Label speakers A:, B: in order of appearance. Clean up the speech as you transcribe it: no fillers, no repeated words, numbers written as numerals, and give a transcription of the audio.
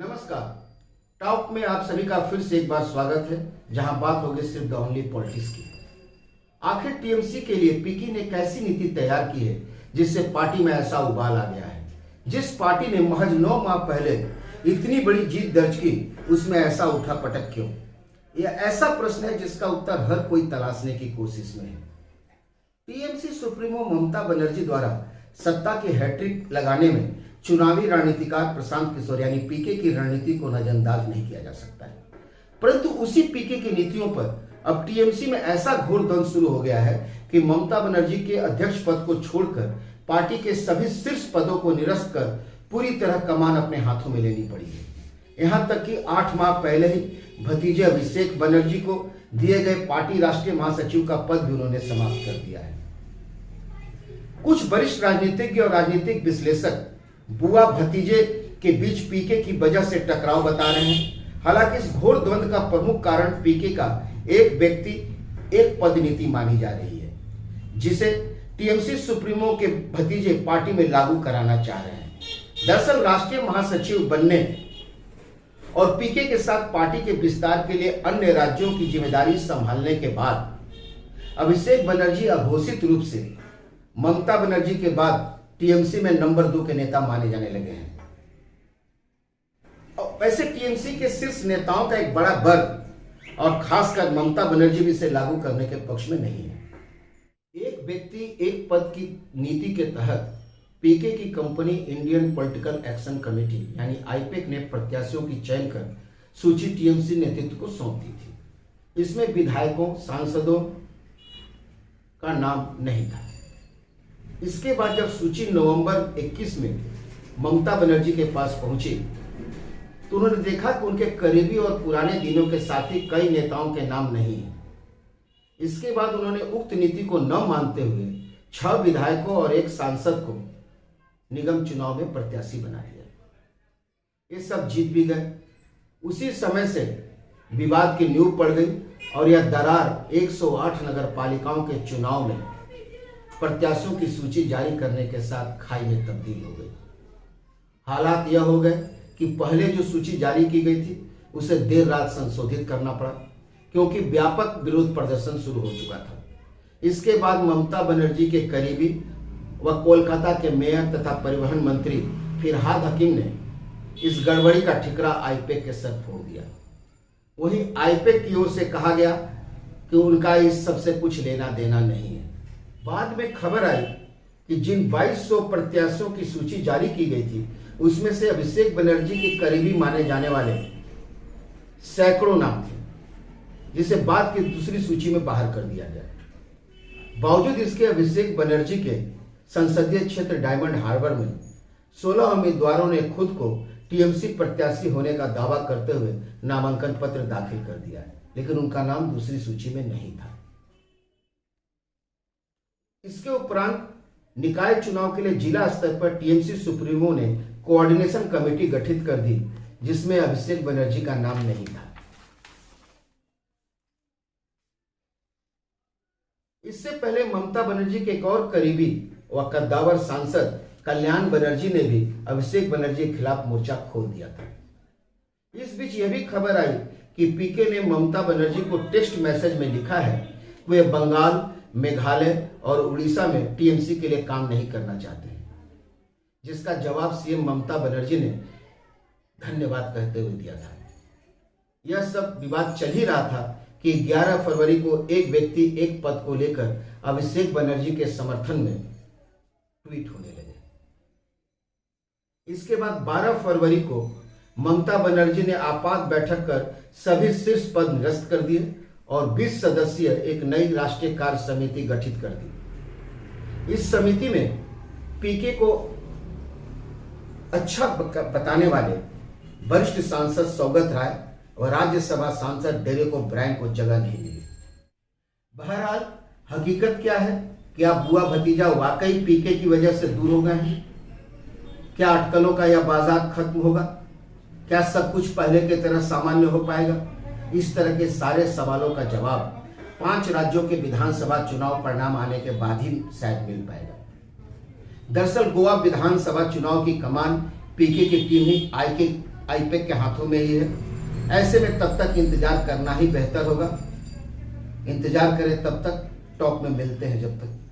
A: नमस्कार। टॉप में आप सभी का फिर से एक बार स्वागत है, जहां बात होगी सिर्फ द ओनली पॉलिटिक्स की। आखिर टीएमसी के लिए पीके ने कैसी नीति तैयार की है जिससे पार्टी में ऐसा उबाल आ गया है। जिस पार्टी ने महज 9 माह पहले इतनी बड़ी जीत दर्ज की, उसमें ऐसा उठा पटक क्यों? यह ऐसा प्रश्न है जिसका उत्तर हर कोई तलाशने की कोशिश में है। टीएमसी सुप्रीमो ममता बनर्जी द्वारा सत्ता की हैट्रिक लगाने में चुनावी रणनीतिकार प्रशांत किशोर यानी पीके की रणनीति को नजरअंदाज नहीं किया जा सकता है। परंतु उसी पीके की नीतियों पर अब टीएमसी में ऐसा घोर द्वंद शुरू हो गया है कि ममता बनर्जी के अध्यक्ष पद को छोड़कर पार्टी के सभी शीर्ष पदों को निरस्त कर पूरी तरह कमान अपने हाथों में लेनी पड़ी है। यहां तक कि 8 माह पहले ही भतीजे अभिषेक बनर्जी को दिए गए पार्टी राष्ट्रीय महासचिव का पद भी उन्होंने समाप्त कर दिया है। कुछ वरिष्ठ राजनीतिज्ञ और राजनीतिक विश्लेषक बुआ भतीजे के बीच पीके की वजह से टकराव बता रहे हैं। हालांकि इस घोर द्वंद का प्रमुख कारण पीके का एक व्यक्ति एक पद नीति मानी जा रही है, जिसे टीएमसी सुप्रीमो के भतीजे पार्टी में लागू कराना चाह रहे हैं। दरअसल राष्ट्रीय महासचिव बनने और पीके के साथ पार्टी के विस्तार के लिए अन्य राज्यों की जिम्मेदारी संभालने के बाद अभिषेक बनर्जी अघोषित रूप से ममता बनर्जी के बाद टीएमसी में नंबर 2 के नेता माने जाने लगे हैं। और वैसे टीएमसी के शीर्ष नेताओं का एक बड़ा वर्ग और खासकर ममता बनर्जी भी इसे लागू करने के पक्ष में नहीं है। एक व्यक्ति एक पद की नीति के तहत पीके की company Indian political action committee यानी आईपेक ने प्रत्याशियों की चयन कर सूची टीएमसी नेतृत्व को सौंप दी थी। इसमें विधायकों सांसदों का नाम नहीं था। इसके बाद जब सूची नवंबर 21 में ममता बनर्जी के पास पहुंची तो उन्होंने देखा कि उनके करीबी और पुराने दिनों के साथी कई नेताओं के नाम नहीं है। इसके बाद उन्होंने उक्त नीति को न मानते हुए 6 विधायकों और 1 सांसद को निगम चुनाव में प्रत्याशी बना दिया। ये सब जीत भी गए। उसी समय से विवाद की नींव पड़ गई और यह दरार 108 नगर पालिकाओं के चुनाव में प्रत्याशियों की सूची जारी करने के साथ खाई में तब्दील हो गई। हालात यह हो गए कि पहले जो सूची जारी की गई थी उसे देर रात संशोधित करना पड़ा, क्योंकि व्यापक विरोध प्रदर्शन शुरू हो चुका था। इसके बाद ममता बनर्जी के करीबी व कोलकाता के मेयर तथा परिवहन मंत्री फिरहाद हकीम ने इस गड़बड़ी का ठिकरा आईपेक के सर फोड़ दिया। वहीं आईपेक की ओर से कहा गया कि उनका इस सबसे कुछ लेना देना नहीं है। बाद में खबर आई कि जिन 2200 प्रत्याशियों की सूची जारी की गई थी उसमें से अभिषेक बनर्जी के करीबी माने जाने वाले सैकड़ों नाम थे, जिसे बाद की दूसरी सूची में बाहर कर दिया गया। बावजूद इसके अभिषेक बनर्जी के संसदीय क्षेत्र डायमंड हार्बर में 16 उम्मीदवारों ने खुद को टीएमसी प्रत्याशी होने का दावा करते हुए नामांकन पत्र दाखिल कर दिया, लेकिन उनका नाम दूसरी सूची में नहीं था। इसके उपरांत निकाय चुनाव के लिए जिला स्तर पर टीएमसी सुप्रीमो ने कोऑर्डिनेशन कमेटी गठित कर दी, जिसमें अभिषेक बनर्जी का नाम नहीं था। इससे पहले ममता बनर्जी के एक और करीबी व कद्दावर सांसद कल्याण बनर्जी ने भी अभिषेक बनर्जी के खिलाफ मोर्चा खोल दिया था। इस बीच यह भी खबर आई कि पीके ने ममता बनर्जी को टेक्स्ट मैसेज में लिखा है कि वे बंगाल, मेघालय और उड़ीसा में टीएमसी के लिए काम नहीं करना चाहते हैं, जिसका जवाब सीएम ममता बनर्जी ने धन्यवाद कहते हुए दिया था। यह सब विवाद चल ही रहा था कि 11 फरवरी को एक व्यक्ति एक पद को लेकर अभिषेक बनर्जी के समर्थन में ट्वीट होने लगे। इसके बाद 12 फरवरी को ममता बनर्जी ने आपात बैठक कर सभी शीर्ष पद निरस्त कर दिए और 20 सदस्यीय एक नई राष्ट्रीय कार्य समिति गठित कर दी। इस समिति में पीके को अच्छा बताने वाले वरिष्ठ सांसद सौगत राय और राज्यसभा सांसद डेरेक ओब्रायन को जगह नहीं मिली। बहरहाल हकीकत क्या है? क्या बुआ भतीजा वाकई पीके की वजह से दूर हो गए हैं? क्या अटकलों का यह बाजार खत्म होगा? क्या सब कुछ पहले की तरह सामान्य हो पाएगा? इस तरह के सारे सवालों का जवाब 5 राज्यों के विधानसभा चुनाव परिणाम आने के बाद ही शायद मिल पाएगा। दरअसल गोवा विधानसभा चुनाव की कमान पीके की टीम ही आईपैक के हाथों में ही है। ऐसे में तब तक इंतजार करना ही बेहतर होगा। इंतजार करें तब तक, टॉक में मिलते हैं जब तक।